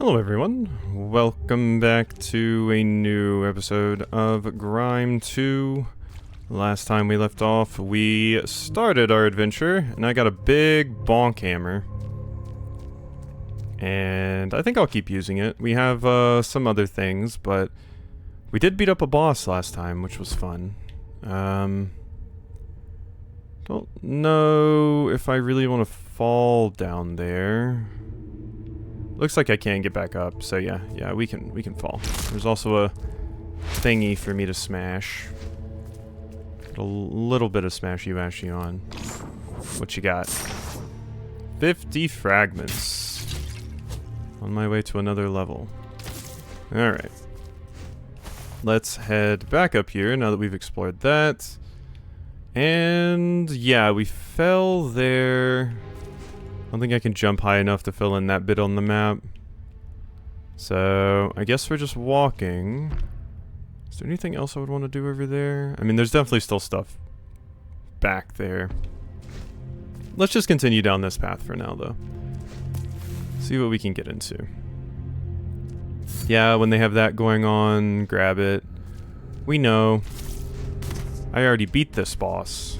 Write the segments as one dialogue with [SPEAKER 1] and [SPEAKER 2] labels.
[SPEAKER 1] Hello everyone, welcome back to a new episode of Grime 2. Last time we left off, we started our adventure, and I got a big bonk hammer. And I think I'll keep using it. We have some other things, but we did beat up a boss last time, which was fun. Don't know if I really want to fall down there. Looks like I can get back up, so yeah, we can fall. There's also a thingy for me to smash. A little bit of smashy-washy on. What you got? 50 fragments. On my way to another level. Alright. Let's head back up here now that we've explored that. And yeah, we fell there. I don't think I can jump high enough to fill in that bit on the map. So, I guess we're just walking. Is there anything else I would want to do over there? I mean, there's definitely still stuff back there. Let's just continue down this path for now, though. See what we can get into. Yeah, when they have that going on, grab it. We know. I already beat this boss.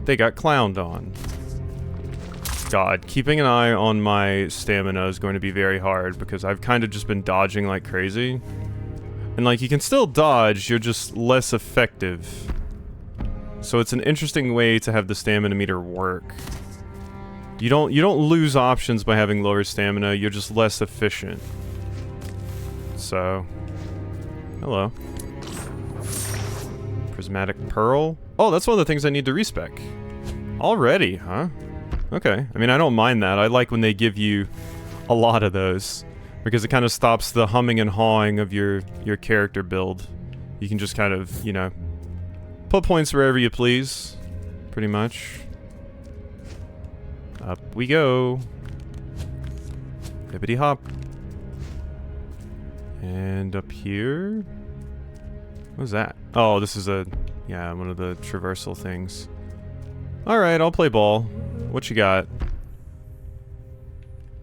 [SPEAKER 1] They got clowned on. God, keeping an eye on my stamina is going to be very hard because I've kind of just been dodging like crazy. And like, you can still dodge, you're just less effective. So it's an interesting way to have the stamina meter work. You don't lose options by having lower stamina, you're just less efficient. So, hello. Prismatic Pearl? Oh, that's one of the things I need to respec. Already, huh? Okay, I mean, I don't mind that. I like when they give you a lot of those, because it kind of stops the humming and hawing of your character build. You can just kind of, you know, put points wherever you please, pretty much. Up we go. Hippity hop. And up here? What is that? Oh, this is yeah, one of the traversal things. Alright, I'll play ball. What you got?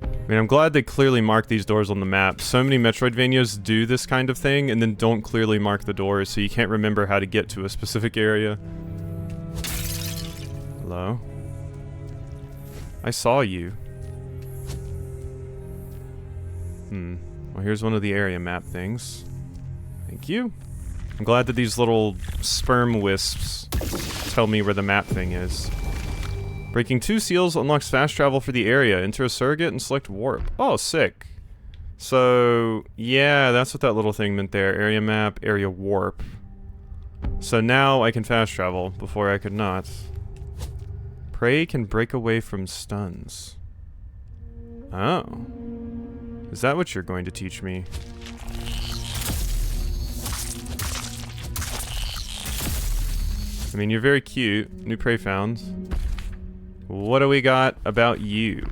[SPEAKER 1] I mean, I'm glad they clearly mark these doors on the map. So many Metroidvanias do this kind of thing and then don't clearly mark the doors, so you can't remember how to get to a specific area. Hello? I saw you. Well, here's one of the area map things. Thank you. I'm glad that these little sperm wisps tell me where the map thing is. Breaking 2 seals unlocks fast travel for the area. Enter a surrogate and select warp. Oh, sick. So, yeah, that's what that little thing meant there. Area map, area warp. So now I can fast travel. Before I could not. Prey can break away from stuns. Oh. Is that what you're going to teach me? I mean, you're very cute. New prey found. What do we got about you?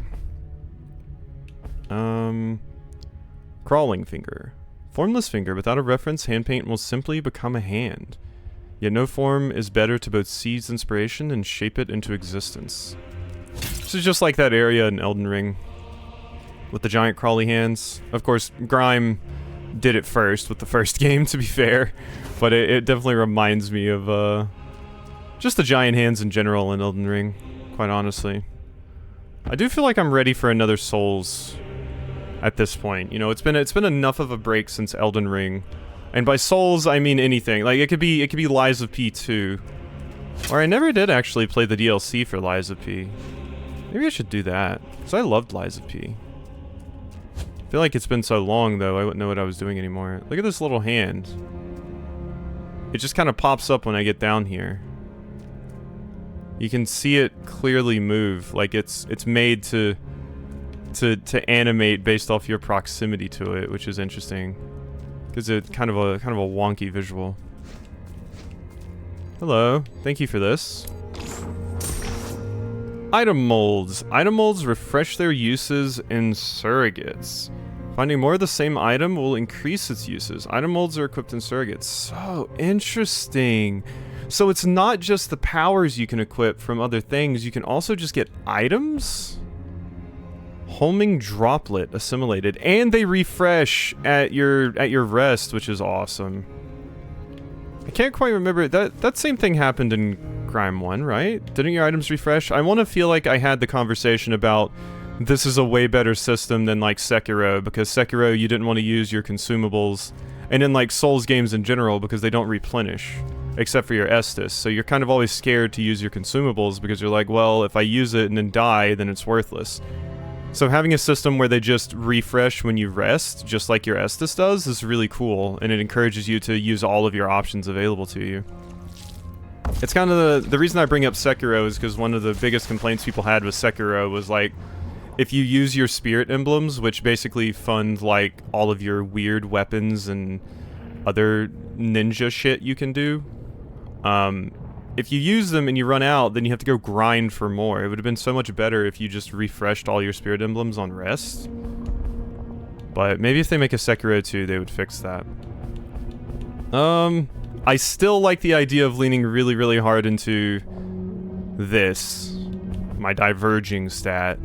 [SPEAKER 1] Crawling finger. Formless finger. Without a reference, hand paint will simply become a hand. Yet no form is better to both seize inspiration and shape it into existence. This is just like that area in Elden Ring. With the giant crawly hands. Of course, Grime did it first with the first game, to be fair. But it definitely reminds me of, just the giant hands in general in Elden Ring. Quite honestly. I do feel like I'm ready for another Souls at this point. You know, it's been enough of a break since Elden Ring. And by Souls, I mean anything. Like, it could be Lies of P 2. Or I never did actually play the DLC for Lies of P. Maybe I should do that. Because I loved Lies of P. I feel like it's been so long, though, I wouldn't know what I was doing anymore. Look at this little hand. It just kind of pops up when I get down here. You can see it clearly move, like it's made to animate based off your proximity to it, which is interesting, because it's kind of a wonky visual. Hello, thank you for this. Item molds. Item molds refresh their uses in surrogates. Finding more of the same item will increase its uses. Item molds are equipped in surrogates. So interesting. So it's not just the powers you can equip from other things, you can also just get items? Homing droplet assimilated, and they refresh at your rest, which is awesome. I can't quite remember that same thing happened in Grime 1, right? Didn't your items refresh? I want to feel like I had the conversation about this is a way better system than like Sekiro, because Sekiro you didn't want to use your consumables, and in like Souls games in general because they don't replenish except for your Estus, so you're kind of always scared to use your consumables because you're like, well, if I use it and then die, then it's worthless. So having a system where they just refresh when you rest, just like your Estus does, is really cool, and it encourages you to use all of your options available to you. It's kind of the reason I bring up Sekiro is because one of the biggest complaints people had with Sekiro was like, if you use your spirit emblems, which basically fund like all of your weird weapons and other ninja shit you can do, if you use them and you run out, then you have to go grind for more. It would have been so much better if you just refreshed all your spirit emblems on rest. But maybe if they make a Sekiro 2, they would fix that. I still like the idea of leaning really, really hard into this, my diverging stat.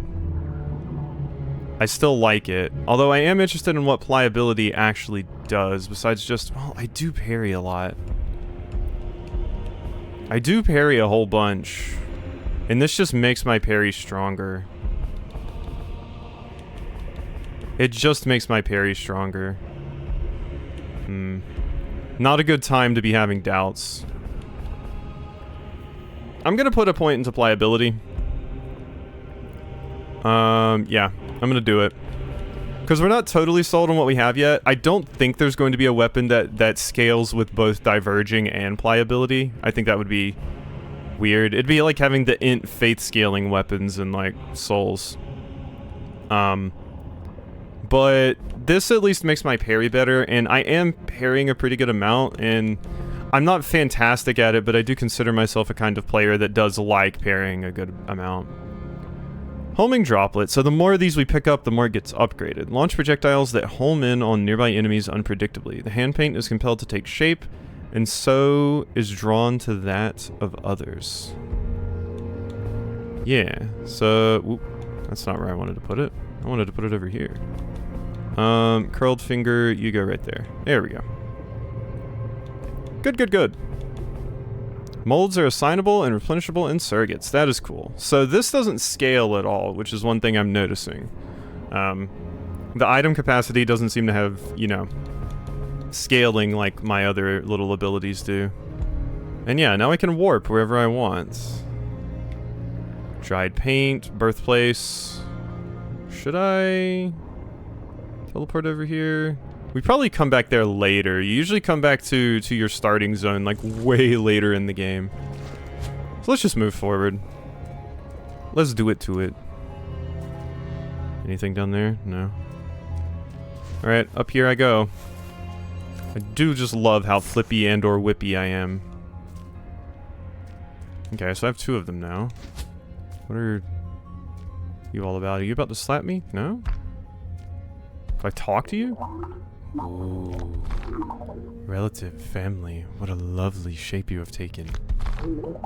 [SPEAKER 1] I still like it, although I am interested in what pliability actually does, besides just, well, I do parry a lot. I do parry a whole bunch, and this just makes my parry stronger. It just makes my parry stronger. Not a good time to be having doubts. I'm gonna put a point into pliability. Yeah, I'm gonna do it. Because we're not totally sold on what we have yet. I don't think there's going to be a weapon that scales with both diverging and pliability. I think that would be weird. It'd be like having the int faith scaling weapons in like Souls. But this at least makes my parry better, and I am parrying a pretty good amount, and I'm not fantastic at it, but I do consider myself a kind of player that does like parrying a good amount. Homing droplet, so the more of these we pick up, the more it gets upgraded. Launch projectiles that home in on nearby enemies unpredictably. The hand paint is compelled to take shape, and so is drawn to that of others. Yeah, so... Whoop, that's not where I wanted to put it. I wanted to put it over here. Curled finger, you go right there. There we go. Good, good, good. Molds are assignable and replenishable in surrogates. That is cool. So this doesn't scale at all, which is one thing I'm noticing. The item capacity doesn't seem to have, you know, scaling like my other little abilities do. And yeah, now I can warp wherever I want. Dried paint, birthplace. Should I teleport over here? We probably come back there later. You usually come back to your starting zone like way later in the game. So let's just move forward. Let's do it to it. Anything down there? No. Alright, up here I go. I do just love how flippy and or whippy I am. Okay, so I have 2 of them now. What are you all about? Are you about to slap me? No? If I talk to you? Ooh. Relative, family, what a lovely shape you have taken.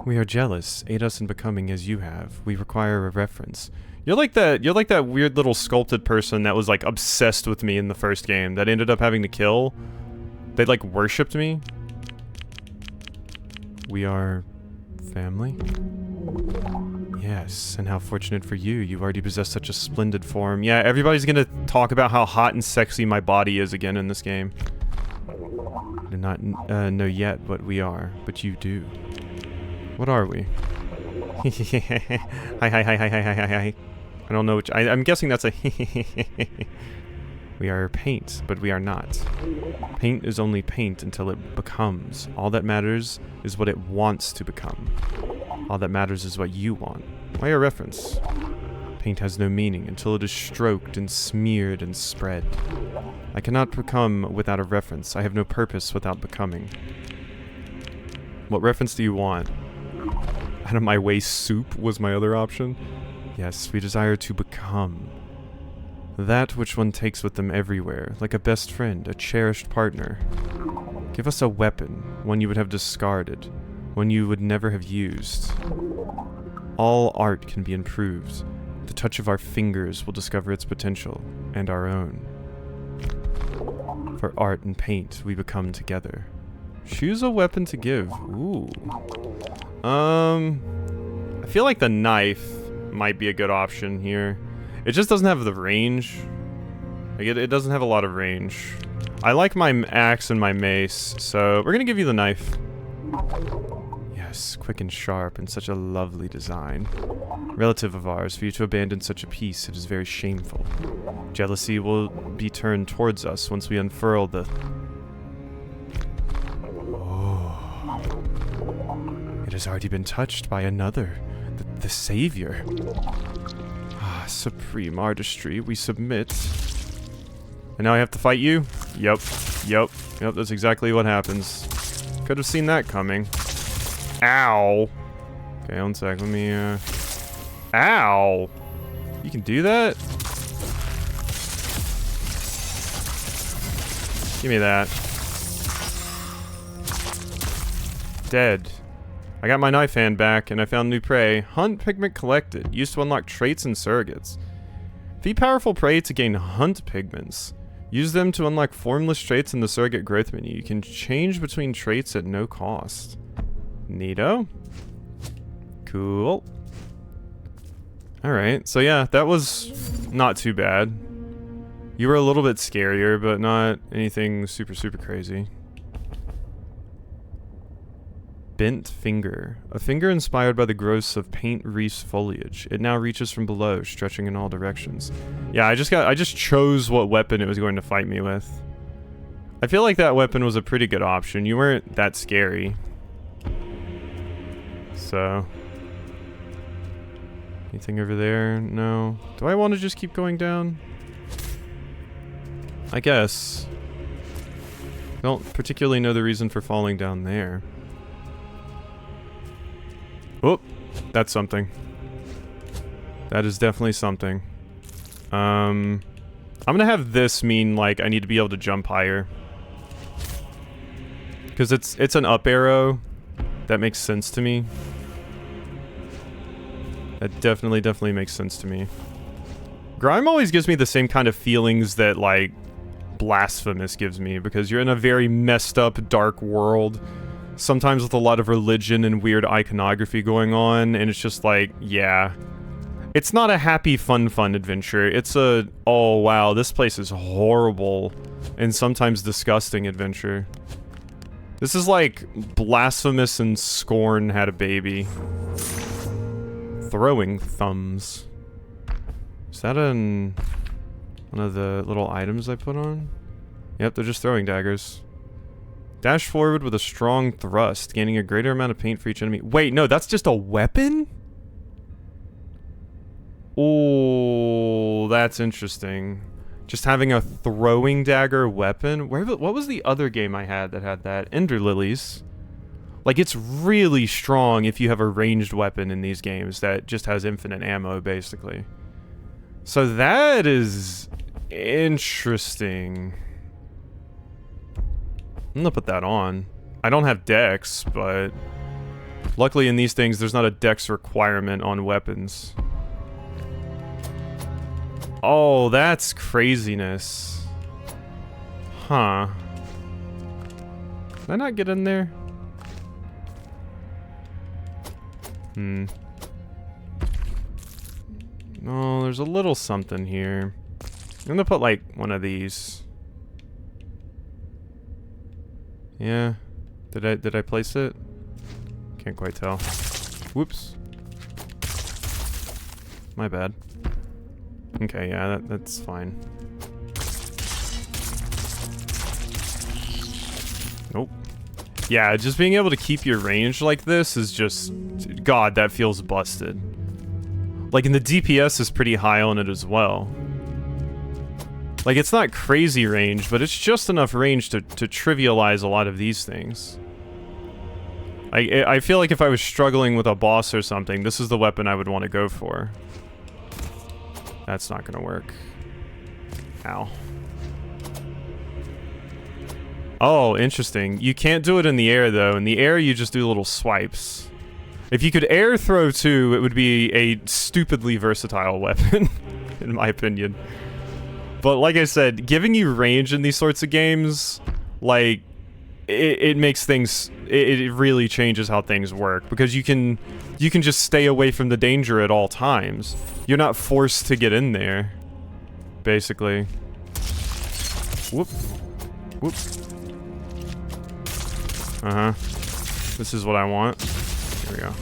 [SPEAKER 1] We are jealous. Aid us in becoming as you have. We require a reference. You're like that weird little sculpted person that was like obsessed with me in the first game that ended up having to kill. They like worshipped me. We are family? Yes, and how fortunate for you. You already possess such a splendid form. Yeah, everybody's gonna talk about how hot and sexy my body is again in this game. I do not know yet what we are, but you do. What are we? Hi. I don't know which... I'm guessing that's a We are paint, but we are not. Paint is only paint until it becomes. All that matters is what it wants to become. All that matters is what you want. Why a reference? Paint has no meaning until it is stroked and smeared and spread. I cannot become without a reference. I have no purpose without becoming. What reference do you want? Out of my way soup was my other option. Yes, we desire to become. That which one takes with them everywhere, like a best friend, a cherished partner. Give us a weapon, one you would have discarded, one you would never have used. All art can be improved, The touch of our fingers will discover its potential, and our own. For art and paint, we become together. Choose a weapon to give. Ooh. I feel like the knife might be a good option here. It just doesn't have the range. Like it doesn't have a lot of range. I like my axe and my mace, so we're gonna give you the knife. Yes, quick and sharp, and such a lovely design. Relative of ours, for you to abandon such a piece, it is very shameful. Jealousy will be turned towards us once we unfurl the... Oh. It has already been touched by another, the savior. Ah, supreme artistry, we submit. And now I have to fight you? Yep, that's exactly what happens. Could have seen that coming. Ow. Okay, one sec, let me, Ow! You can do that? Give me that. Dead. I got my knife hand back, and I found new prey. Hunt pigment collected. Used to unlock traits and surrogates. Feed powerful prey to gain hunt pigments. Use them to unlock formless traits in the surrogate growth menu. You can change between traits at no cost. Neato. Cool. Alright, so yeah, that was not too bad. You were a little bit scarier, but not anything super crazy. Bent finger. A finger inspired by the growths of paint reef's foliage. It now reaches from below, stretching in all directions. Yeah, I just chose what weapon it was going to fight me with. I feel like that weapon was a pretty good option. You weren't that scary. So... anything over there? No. Do I want to just keep going down? I guess. I don't particularly know the reason for falling down there. Oh, that's something. That is definitely something. I'm gonna have this mean, like, I need to be able to jump higher. Because it's an up arrow. That makes sense to me. That definitely makes sense to me. Grime always gives me the same kind of feelings that, like, Blasphemous gives me, because you're in a very messed up, dark world. Sometimes with a lot of religion and weird iconography going on, and it's just like, yeah. It's not a happy, fun adventure. It's a, oh wow, this place is horrible, and sometimes disgusting adventure. This is like Blasphemous and Scorn had a baby. Throwing thumbs. Is that one of the little items I put on? Yep, they're just throwing daggers. Dash forward with a strong thrust, gaining a greater amount of paint for each enemy. Wait, no, that's just a weapon? Oh, that's interesting. Just having a throwing dagger weapon? What was the other game I had that had that? Ender Lilies. Like, it's really strong if you have a ranged weapon in these games that just has infinite ammo, basically. So that is interesting. I'm gonna put that on. I don't have dex, but luckily in these things, there's not a dex requirement on weapons. Oh, that's craziness. Huh. Did I not get in there? No, there's a little something here. I'm gonna put, like, one of these. Yeah. Did I place it? Can't quite tell. Whoops. My bad. Okay, yeah, that's fine. Nope. Yeah, just being able to keep your range like this is just... God, that feels busted. Like, and the DPS is pretty high on it as well. Like, it's not crazy range, but it's just enough range to trivialize a lot of these things. I feel like if I was struggling with a boss or something, this is the weapon I would want to go for. That's not gonna work. Ow. Oh, interesting. You can't do it in the air, though. In the air, you just do little swipes. If you could air throw too, it would be a stupidly versatile weapon, in my opinion. But like I said, giving you range in these sorts of games, like, it makes things, it really changes how things work, because you can just stay away from the danger at all times. You're not forced to get in there, basically. Whoop. Whoop. Uh-huh. This is what I want. Here we go.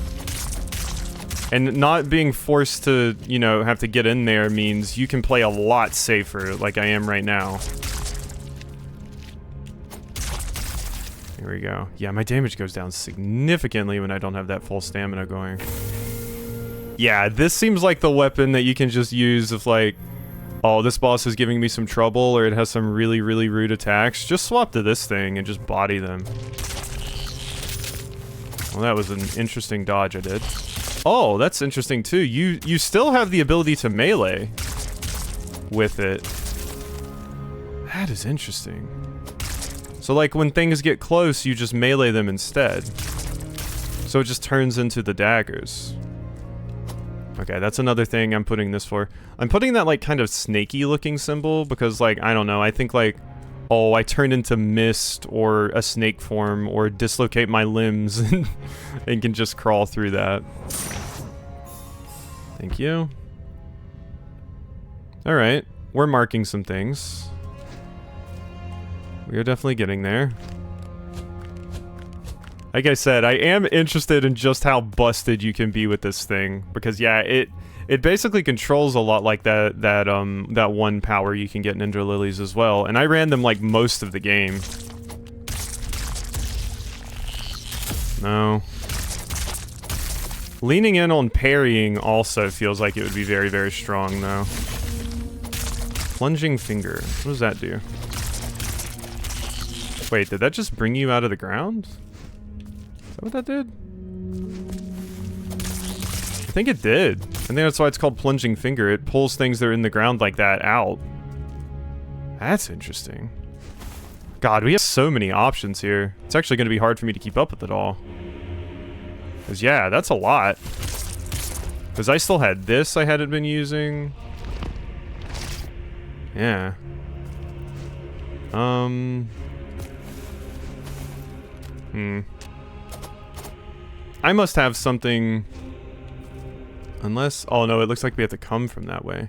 [SPEAKER 1] And not being forced to, you know, have to get in there means you can play a lot safer, like I am right now. Here we go. Yeah, my damage goes down significantly when I don't have that full stamina going. Yeah, this seems like the weapon that you can just use if, like, oh, this boss is giving me some trouble, or it has some really, really rude attacks. Just swap to this thing and just body them. Well, that was an interesting dodge I did. Oh, that's interesting too. You still have the ability to melee with it. That is interesting. So like when things get close, you just melee them instead. So it just turns into the daggers. Okay, that's another thing I'm putting this for. I'm putting that like kind of snaky looking symbol because like, I don't know, I think like, oh, I turn into mist or a snake form or dislocate my limbs and can just crawl through that. Thank you. Alright, we're marking some things. We are definitely getting there. Like I said, I am interested in just how busted you can be with this thing. Because yeah, it basically controls a lot like that one power you can get in Ender Lilies as well. And I ran them like most of the game. No. Leaning in on parrying also feels like it would be very, very strong though. Plunging finger. What does that do? Wait, did that just bring you out of the ground? Is that what that did? I think it did. I think that's why it's called plunging finger. It pulls things that are in the ground like that out. That's interesting. God, we have so many options here. It's actually going to be hard for me to keep up with it all. Because yeah, that's a lot. Because I still had this I hadn't been using. Yeah. I must have something... Unless... Oh no, it looks like we have to come from that way.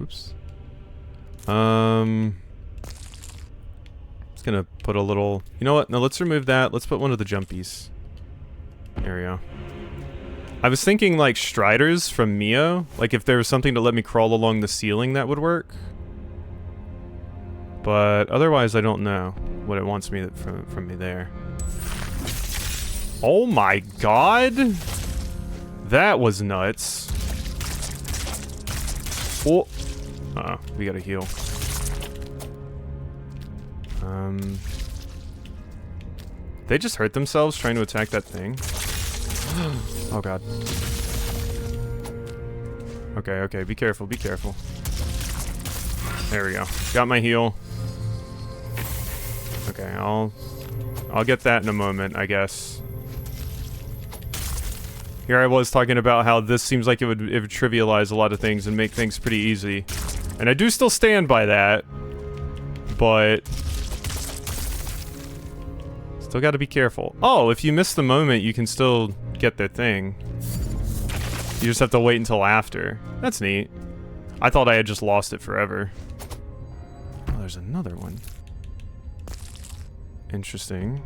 [SPEAKER 1] Oops. Just gonna put a little... You know what? No, let's remove that. Let's put one of the jumpies. There we go. I was thinking like Striders from Mio. Like if there was something to let me crawl along the ceiling that would work. But otherwise I don't know what it wants me from me there. Oh my god! That was nuts. Oh! Uh-oh, we gotta heal. They just hurt themselves trying to attack that thing? Oh god. Okay, okay, be careful, be careful. There we go. Got my heal. Okay, I'll get that in a moment, I guess. Here I was talking about how this seems like it would trivialize a lot of things and make things pretty easy. And I do still stand by that. But... still gotta be careful. Oh, if you miss the moment, you can still get the thing. You just have to wait until after. That's neat. I thought I had just lost it forever. Oh, there's another one. Interesting.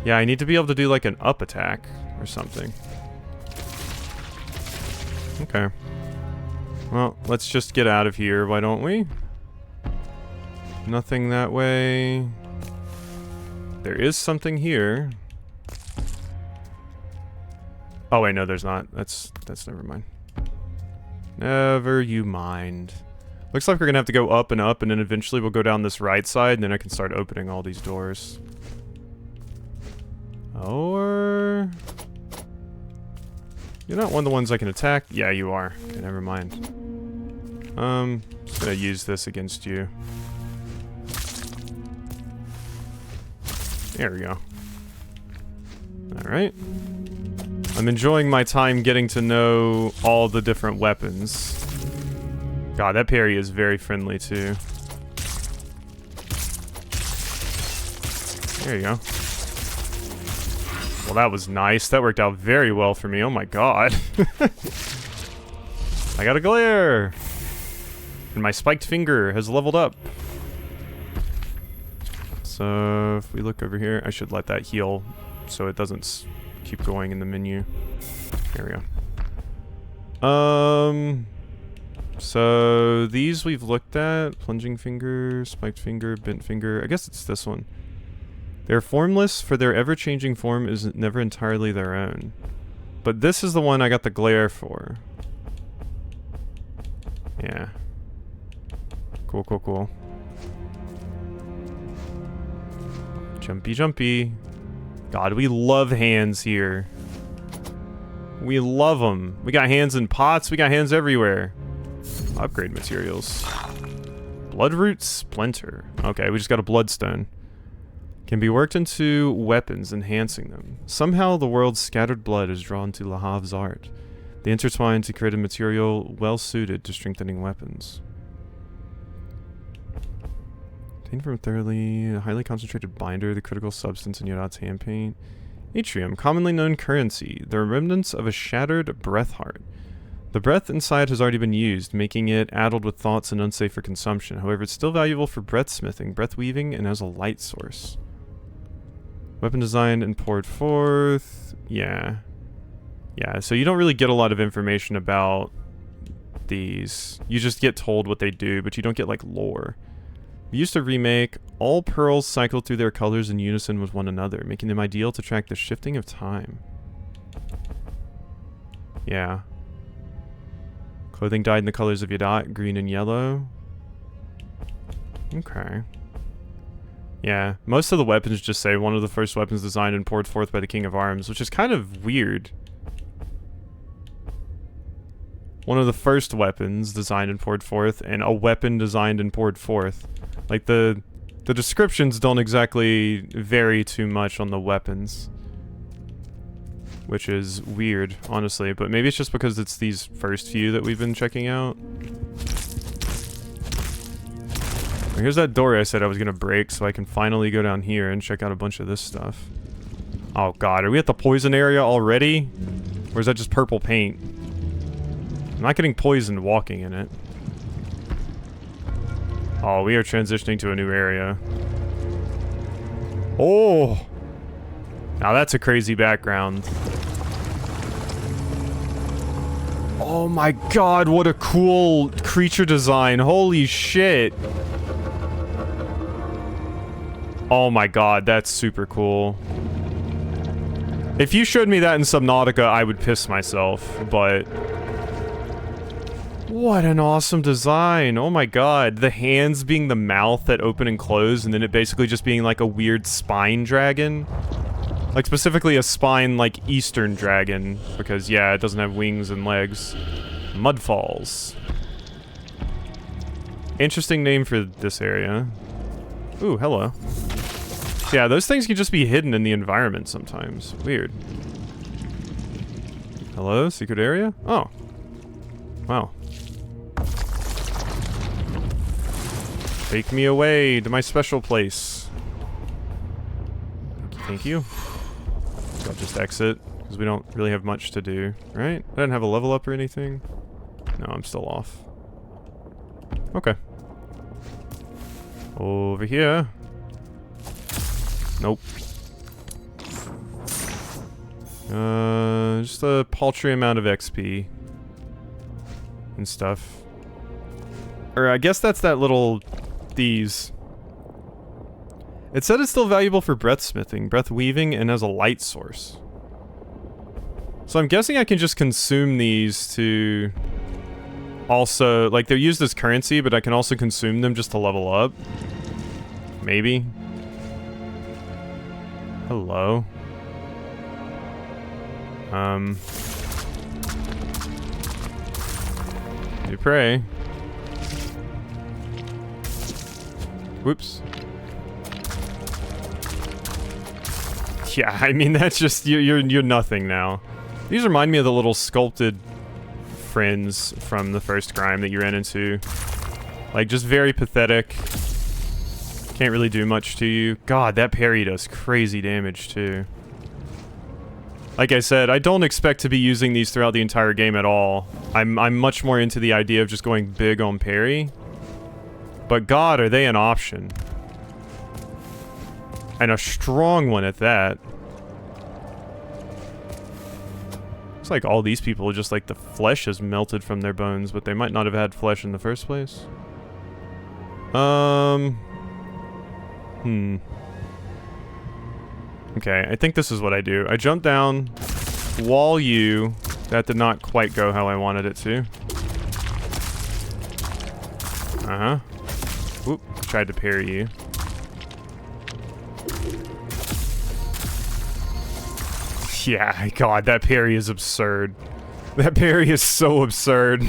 [SPEAKER 1] Yeah, I need to be able to do like an up attack or something. Okay. Well, let's just get out of here, why don't we? Nothing that way. There is something here. Oh wait, no, there's not. That's never mind. Never you mind. Looks like we're gonna have to go up, and then eventually we'll go down this right side, and then I can start opening all these doors. Or... You're not one of the ones I can attack? Yeah, you are. Okay, never mind. Just gonna use this against you. There we go. Alright. I'm enjoying my time getting to know all the different weapons. God, that parry is very friendly too. There you go. Well, that was nice. That worked out very well for me. Oh my god. I got a glare! And my spiked finger has leveled up. So, if we look over here, I should let that heal so it doesn't keep going in the menu. There we go. So, these we've looked at. Plunging finger, spiked finger, bent finger. I guess it's this one. They're formless, for their ever-changing form is never entirely their own. But this is the one I got the glare for. Yeah. Cool, cool, cool. Jumpy, jumpy. God, we love hands here. We love them. We got hands in pots. We got hands everywhere. Upgrade materials. Bloodroot Splinter. Okay, we just got a bloodstone. Can be worked into weapons, enhancing them. Somehow the world's scattered blood is drawn to Le Havre's art. They intertwine to create a material well-suited to strengthening weapons. Obtained from a highly concentrated binder, the critical substance in Yodot's hand paint. Atrium, commonly known currency, the remnants of a shattered breath heart. The breath inside has already been used, making it addled with thoughts and unsafe for consumption. However, it's still valuable for breathsmithing, breath weaving, and as a light source. Weapon designed and poured forth. Yeah. Yeah, so you don't really get a lot of information about these. You just get told what they do, but you don't get, like, lore. Used to remake, all pearls cycle through their colors in unison with one another, making them ideal to track the shifting of time. Yeah. Clothing dyed in the colors of Yodot, green and yellow. Okay. Yeah, most of the weapons just say one of the first weapons designed and poured forth by the King of Arms, which is kind of weird. One of the first weapons designed and poured forth, and a weapon designed and poured forth. Like, the descriptions don't exactly vary too much on the weapons. Which is weird, honestly, but maybe it's just because it's these first few that we've been checking out. Here's that door I said I was gonna break, so I can finally go down here and check out a bunch of this stuff. Oh god, are we at the poison area already? Or is that just purple paint? I'm not getting poisoned walking in it. Oh, we are transitioning to a new area. Oh! Now that's a crazy background. Oh my god, what a cool creature design. Holy shit. Oh my god, that's super cool. If you showed me that in Subnautica, I would piss myself, but... What an awesome design. Oh my god. The hands being the mouth that open and close, and then it basically just being like a weird spine dragon. Like, specifically a spine, like, Eastern dragon. Because, yeah, it doesn't have wings and legs. Mudfalls. Interesting name for this area. Ooh, hello. Yeah, those things can just be hidden in the environment sometimes. Weird. Hello? Secret area? Oh. Wow. Take me away to my special place. Thank you. I'll just exit, because we don't really have much to do, right? I didn't have a level up or anything. No, I'm still off. Okay. Over here. Nope. Just a paltry amount of XP. And stuff. Or I guess that's that little... these. It said it's still valuable for breathsmithing, breath weaving, and as a light source. So I'm guessing I can just consume these to... also... like, they're used as currency, but I can also consume them just to level up. Maybe. Hello. You pray. Whoops. Yeah, I mean, that's just... you're nothing now. These remind me of the little sculpted friends from the first Grime that you ran into. Like, just very pathetic. Can't really do much to you. God, that parry does crazy damage, too. Like I said, I don't expect to be using these throughout the entire game at all. I'm much more into the idea of just going big on parry. But God, are they an option. And a strong one at that. Looks like all these people are just like the flesh has melted from their bones, but they might not have had flesh in the first place. Okay, I think this is what I do. I jump down, wall you. That did not quite go how I wanted it to. Uh-huh. Whoop, tried to parry you. Yeah, God, that parry is absurd. That parry is so absurd.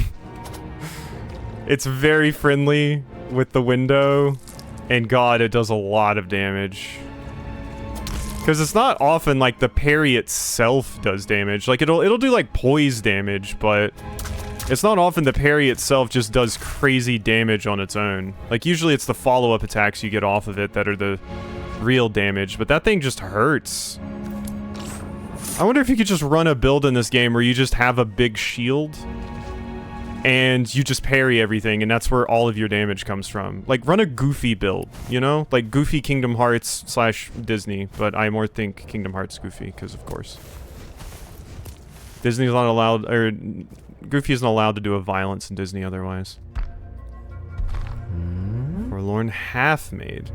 [SPEAKER 1] It's very friendly with the window, and God, it does a lot of damage. Because it's not often, like, the parry itself does damage. Like, it'll do, like, poise damage, but it's not often the parry itself just does crazy damage on its own. Like, usually it's the follow-up attacks you get off of it that are the real damage, but that thing just hurts. I wonder if you could just run a build in this game where you just have a big shield and you just parry everything, and that's where all of your damage comes from. Like, run a Goofy build, you know? Like, Goofy Kingdom Hearts / Disney, but I more think Kingdom Hearts Goofy, because of course. Disney's not allowed, or Goofy isn't allowed to do a violence in Disney otherwise. Forlorn Half-Maid.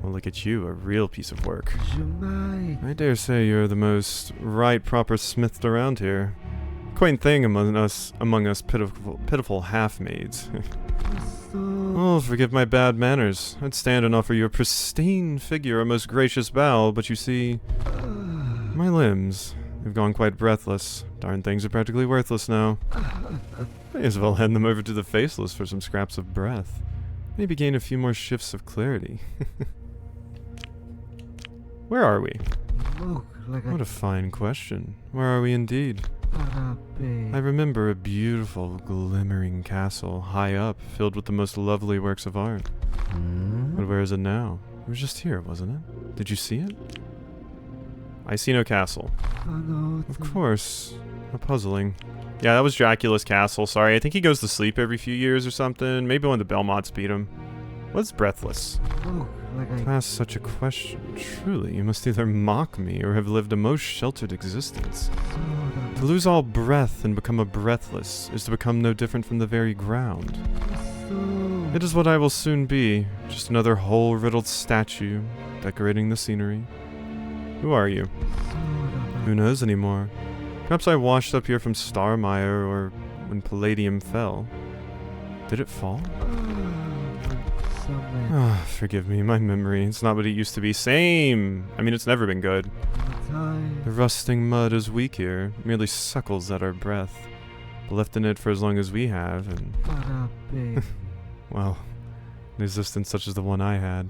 [SPEAKER 1] Well, look at you, a real piece of work. I dare say you're the most right proper smithed around here. Quaint thing among us pitiful half-maids. Oh, forgive my bad manners. I'd stand and offer your pristine figure a most gracious bow, but you see, my limbs have gone quite breathless. Darn things are practically worthless now. May as well hand them over to the faceless for some scraps of breath. Maybe gain a few more shifts of clarity. Where are we? What a fine question. Where are we indeed? I remember a beautiful, glimmering castle, high up, filled with the most lovely works of art. But where is it now? It was just here, wasn't it? Did you see it? I see no castle. Of course. How puzzling. Yeah, that was Dracula's castle. Sorry, I think he goes to sleep every few years or something. Maybe when the Belmonts beat him. What's breathless? To ask such a question, truly, you must either mock me or have lived a most sheltered existence. To lose all breath and become a breathless is to become no different from the very ground. It is what I will soon be, just another hole-riddled statue, decorating the scenery. Who are you? Who knows anymore? Perhaps I washed up here from Starmire, or when Palladium fell. Did it fall? Ah, forgive me, my memory. It's not what it used to be. Same! I mean, it's never been good. The rusting mud is weak here, merely suckles at our breath. But left in it for as long as we have, and... well, an existence such as the one I had.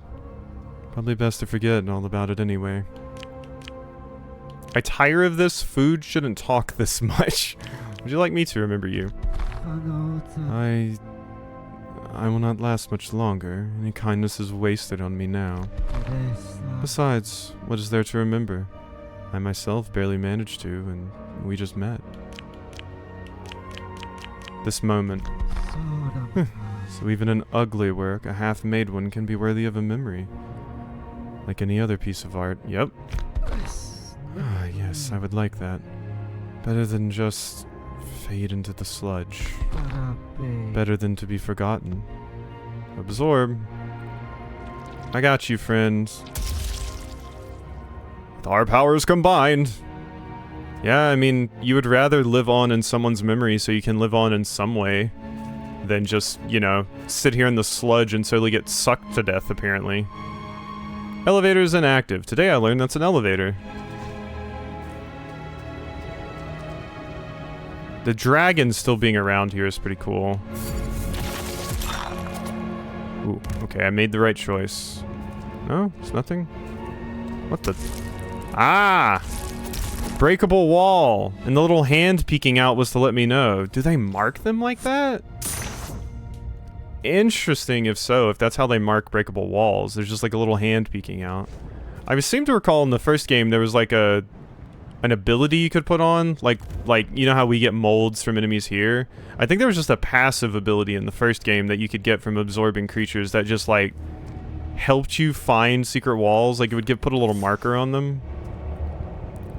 [SPEAKER 1] Probably best to forget all about it anyway. I tire of this. Food shouldn't talk this much. Would you like me to remember you? I will not last much longer. Any kindness is wasted on me now. Besides, what is there to remember? I myself barely managed to, and we just met. This moment. So even an ugly work, a half-made one, can be worthy of a memory. Like any other piece of art. Yep. Ah, yes, I would like that. Better than just fade into the sludge. Better than to be forgotten. Absorb. I got you, friends. With our powers combined. Yeah, I mean, you would rather live on in someone's memory so you can live on in some way than just, you know, sit here in the sludge and slowly get sucked to death, apparently. Elevator is inactive. Today I learned that's an elevator. The dragon still being around here is pretty cool. Ooh, okay, I made the right choice. No? It's nothing? What the... Ah! Breakable wall. And the little hand peeking out was to let me know. Do they mark them like that? Interesting if so, if that's how they mark breakable walls. There's just like a little hand peeking out. I seem to recall in the first game there was like an ability you could put on, like you know how we get molds from enemies here? I think there was just a passive ability in the first game that you could get from absorbing creatures that just like helped you find secret walls. Like it would put a little marker on them.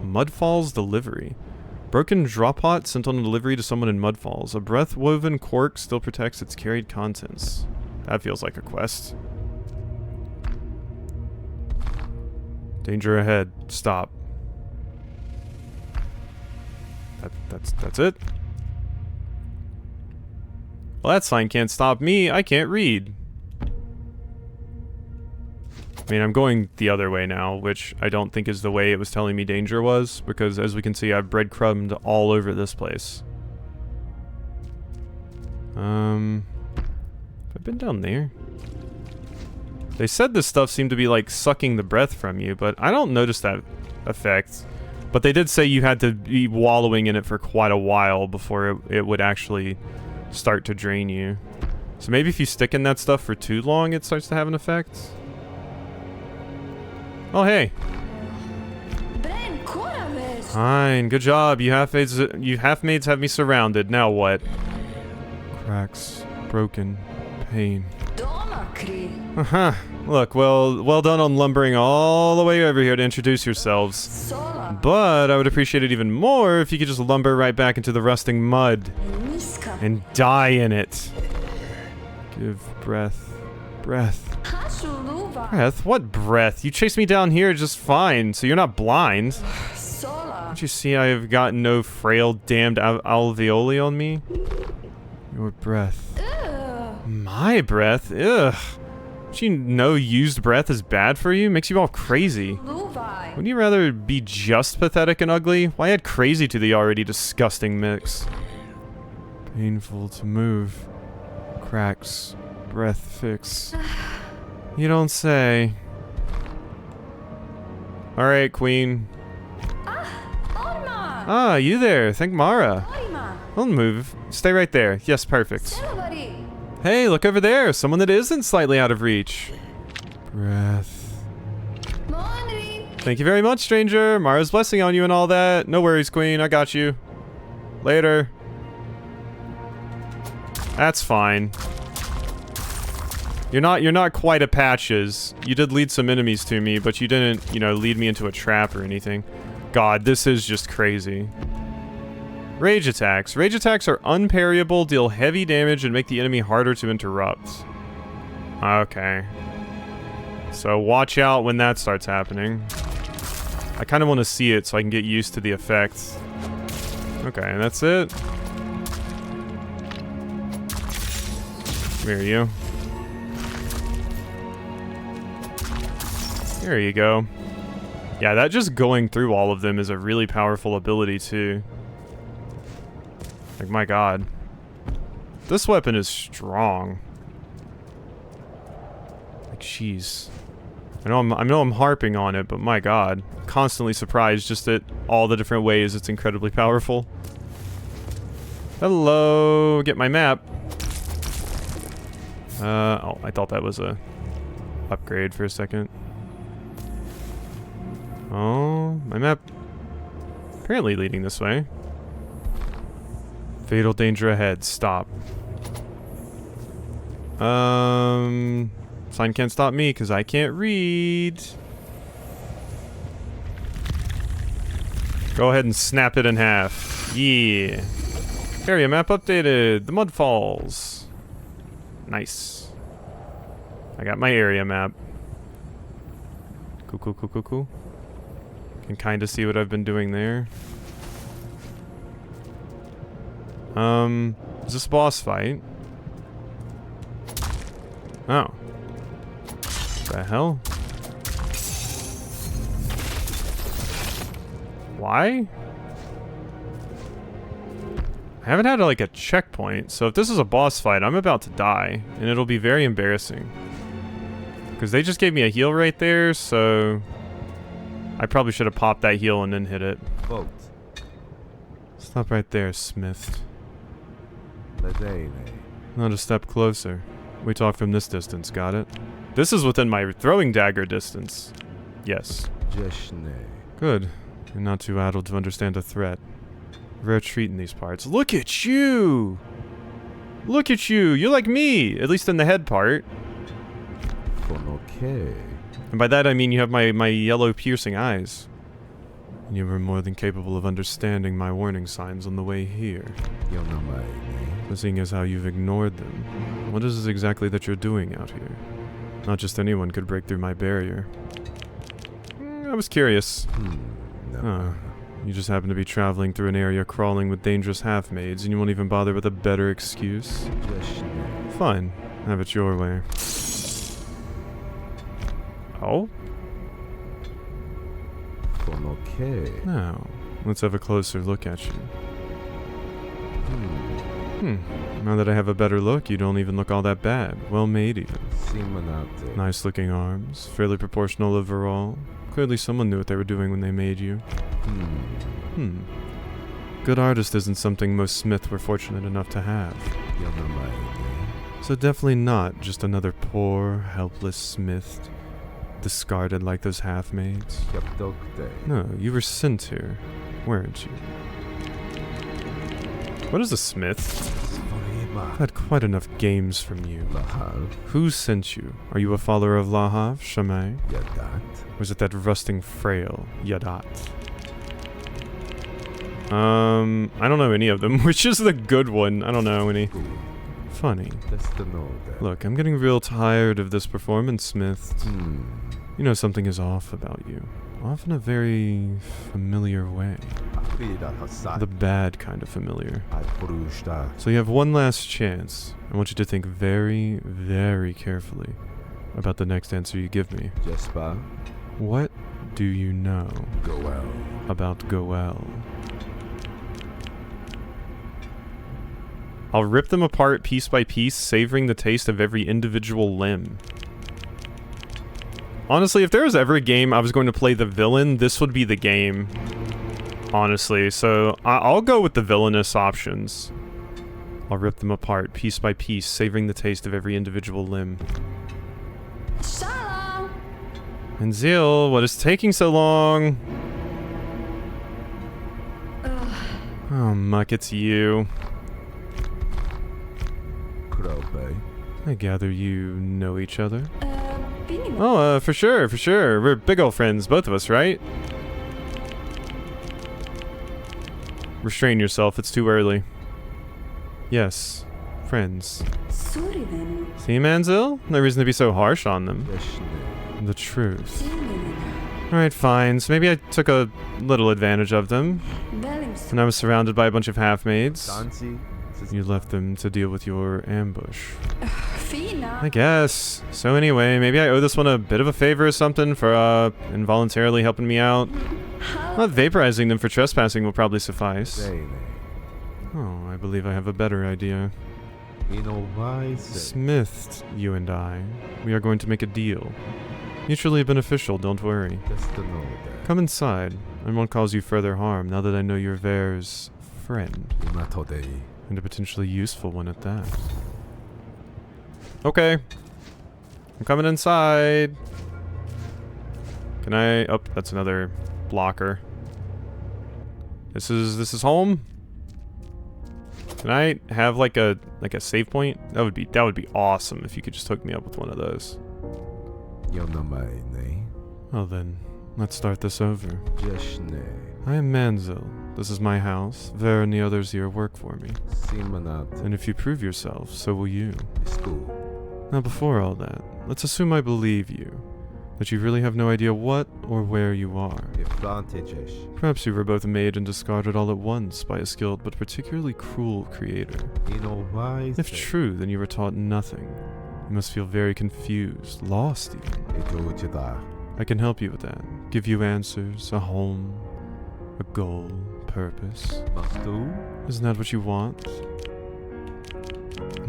[SPEAKER 1] Mudfall's delivery. Broken drop pot sent on a delivery to someone in Mudfalls. A breath-woven cork still protects its carried contents. That feels like a quest. Danger ahead. Stop. That's it. Well, that sign can't stop me. I can't read. I mean, I'm going the other way now, which I don't think is the way it was telling me danger was, because as we can see, I've breadcrumbed all over this place. I've been down there. They said this stuff seemed to be like sucking the breath from you, but I don't notice that effect. But they did say you had to be wallowing in it for quite a while before it would actually start to drain you. So maybe if you stick in that stuff for too long, it starts to have an effect. Oh, hey. Fine, good job. You half-maids have me surrounded. Now what? Cracks, broken, pain. Uh-huh. Look, well done on lumbering all the way over here to introduce yourselves. But I would appreciate it even more if you could just lumber right back into the rusting mud and die in it. Give breath. Breath? What breath? You chased me down here just fine, so you're not blind. Don't you see I have got no frail damned alveoli on me? Your breath. My breath? Ugh. Don't you know used breath is bad for you? Makes you all crazy. Wouldn't you rather be just pathetic and ugly? Why add crazy to the already disgusting mix? Painful to move. Cracks. Breath fix. You don't say. Alright, Queen. Ah, you there. Thank Mara. Don't move. Stay right there. Yes, perfect. Hey, look over there. Someone that isn't slightly out of reach. Breath. Thank you very much, stranger. Mara's blessing on you and all that. No worries, Queen. I got you. Later. That's fine. You're not quite a Patches. You did lead some enemies to me, but you didn't, you know, lead me into a trap or anything. God, this is just crazy. Rage attacks. Rage attacks are unparryable, deal heavy damage, and make the enemy harder to interrupt. Okay. So watch out when that starts happening. I kind of want to see it so I can get used to the effects. Okay, and that's it. Where are you? There you go. Yeah, that just going through all of them is a really powerful ability too. Like, my god. This weapon is strong. Like, jeez. I know I'm harping on it, but my god. Constantly surprised just at all the different ways it's incredibly powerful. Hello, get my map. Oh, I thought that was a upgrade for a second. Oh, my map apparently leading this way. Fatal danger ahead. Stop. Sign can't stop me because I can't read. Go ahead and snap it in half. Yeah. Area map updated. The Mud Falls. Nice. I got my area map. Cool, cool, cool, cool, cool. Can kind of see what I've been doing there. Is this a boss fight? Oh. What the hell? Why? I haven't had like a checkpoint, so if this is a boss fight, I'm about to die, and it'll be very embarrassing. Because they just gave me a heal right there, so I probably should have popped that heal and then hit it. Stop right there, Smith. Not a step closer. We talk from this distance, got it? This is within my throwing dagger distance. Yes. Good. You're not too addled to understand a threat. Rare treat in these parts. Look at you! Look at you! You're like me! At least in the head part. And by that I mean you have my yellow piercing eyes. And you were more than capable of understanding my warning signs on the way here. So seeing as how you've ignored them, what is it exactly that you're doing out here? Not just anyone could break through my barrier. I was curious. Oh, you just happen to be traveling through an area crawling with dangerous half-maids and you won't even bother with a better excuse? Fine. Have it your way. Oh? Now, let's have a closer look at you. Now that I have a better look, you don't even look all that bad. Well made even. Nice looking arms, fairly proportional overall. Clearly someone knew what they were doing when they made you. Good artist isn't something most Smith were fortunate enough to have. So definitely not just another poor, helpless Smith, discarded like those half-maids. No, you were sent here, weren't you? What is a Smith? I've had quite enough games from you. Who sent you? Are you a follower of Lahav, Shamay? Or is it that rusting frail, Yadat? I don't know any of them. Which is the good one? I don't know any. Funny. Look, I'm getting real tired of this performance, Smith. You know something is off about you. Off in a very familiar way. The bad kind of familiar. So you have one last chance. I want you to think very, very carefully about the next answer you give me. What do you know about Goel? I'll rip them apart piece by piece, savoring the taste of every individual limb. Honestly, if there was ever a game I was going to play the villain, this would be the game. Honestly, so I'll go with the villainous options. I'll rip them apart piece by piece, savoring the taste of every individual limb.
[SPEAKER 2] Shalom!
[SPEAKER 1] Manzel, what is taking so long? Oh, Muck, it's you. I gather you know each other? Oh, for sure, for sure. We're big old friends, both of us, right? Restrain yourself, it's too early. Yes, friends. See, Manzel? No reason to be so harsh on them. The truth. Alright, fine. So maybe I took a little advantage of them. And I was surrounded by a bunch of half-maids. You left them to deal with your ambush. I guess. So anyway, maybe I owe this one a bit of a favor or something for, involuntarily helping me out. Not vaporizing them for trespassing will probably suffice. Oh, I believe I have a better idea. Smith, you and I. We are going to make a deal. Mutually beneficial, don't worry. Come inside. I won't cause you further harm now that I know you're Ver's friend. And a potentially useful one at that. Okay. I'm coming inside. Can I... Oh, that's another blocker. This is home? Can I have like a save point? That would be awesome if you could just hook me up with one of those. Well then, let's start this over. I am Manzel. This is my house. Ver and the others here work for me. And if you prove yourself, so will you. Now before all that, let's assume I believe you. That you really have no idea what or where you are. Perhaps you were both made and discarded all at once by a skilled but particularly cruel creator. If true, then you were taught nothing. You must feel very confused, lost even. I can help you with that. Give you answers, a home, a goal, purpose. Isn't that what you want?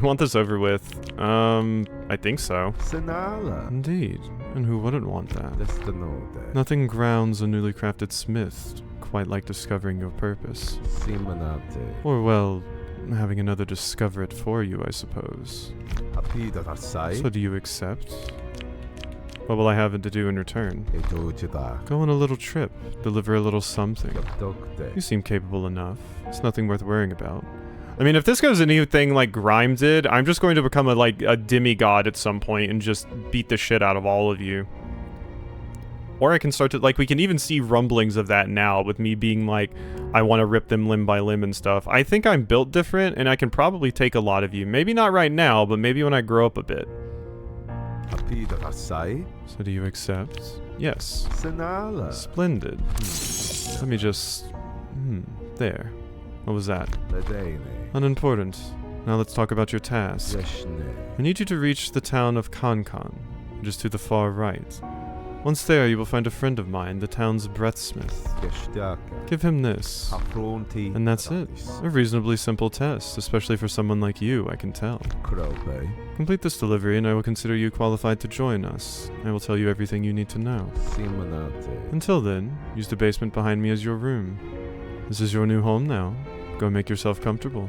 [SPEAKER 1] Want this over with? I think so.
[SPEAKER 2] Senala.
[SPEAKER 1] Indeed. And who wouldn't want that?
[SPEAKER 2] Destinode.
[SPEAKER 1] Nothing grounds a newly crafted smith quite like discovering your purpose.
[SPEAKER 2] Simanate.
[SPEAKER 1] Or, well, having another discover it for you, I suppose.
[SPEAKER 2] Apidarasai.
[SPEAKER 1] So do you accept? What will I have to do in return?
[SPEAKER 2] Etojida.
[SPEAKER 1] Go on a little trip. Deliver a little something.
[SPEAKER 2] Dokte.
[SPEAKER 1] You seem capable enough. It's nothing worth worrying about. I mean, if this goes anything like Grime did, I'm just going to become a demigod at some point and just beat the shit out of all of you. Or I can start to, like, we can even see rumblings of that now with me being like, I want to rip them limb by limb and stuff. I think I'm built different and I can probably take a lot of you. Maybe not right now, but maybe when I grow up a bit.
[SPEAKER 2] Apidarasai.
[SPEAKER 1] So do you accept? Yes.
[SPEAKER 2] Senala.
[SPEAKER 1] Splendid. Let me just... there. What was that?
[SPEAKER 2] Ledene.
[SPEAKER 1] Unimportant. Now let's talk about your task.
[SPEAKER 2] Yeshne.
[SPEAKER 1] I need you to reach the town of Kankan, just to the far right. Once there, you will find a friend of mine, the town's breathsmith.
[SPEAKER 2] Geshtaka.
[SPEAKER 1] Give him this.
[SPEAKER 2] Afronti.
[SPEAKER 1] And that's it. A reasonably simple test, especially for someone like you, I can tell.
[SPEAKER 2] Krobe.
[SPEAKER 1] Complete this delivery and I will consider you qualified to join us. I will tell you everything you need to know.
[SPEAKER 2] Simanate.
[SPEAKER 1] Until then, use the basement behind me as your room. This is your new home now. Go make yourself comfortable.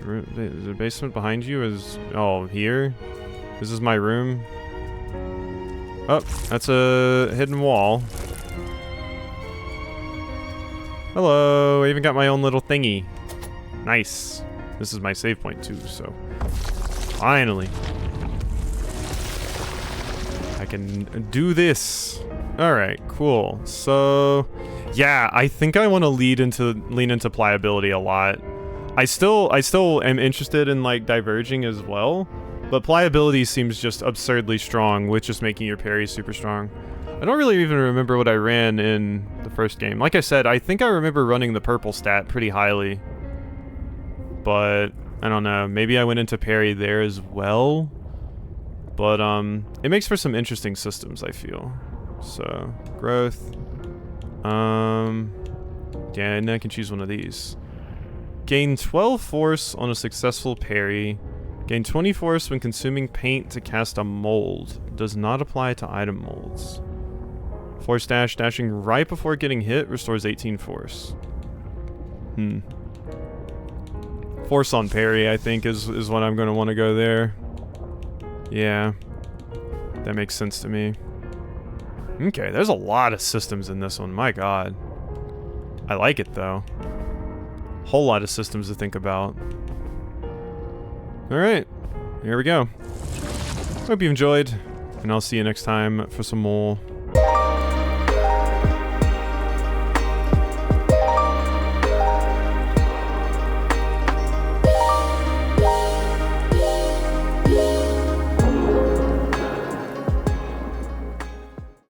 [SPEAKER 1] The basement behind you is... oh, here? This is my room? Oh, that's a hidden wall. Hello, I even got my own little thingy. Nice. This is my save point too, so... finally. I can do this. Alright, cool. So... yeah, I think I want to lean into pliability a lot. I still am interested in, like, diverging as well. But pliability seems just absurdly strong, with just making your parry super strong. I don't really even remember what I ran in the first game. Like I said, I think I remember running the purple stat pretty highly. But, I don't know, maybe I went into parry there as well. But, it makes for some interesting systems, I feel. So, growth. Yeah, and I can choose one of these. Gain 12 force on a successful parry. Gain 20 force when consuming paint to cast a mold. Does not apply to item molds. Force dash, dashing right before getting hit restores 18 force. Force on parry, I think, is what I'm going to want to go there. Yeah. That makes sense to me. Okay, there's a lot of systems in this one, my god. I like it, though. Whole lot of systems to think about. Alright, here we go. Hope you enjoyed, and I'll see you next time for some more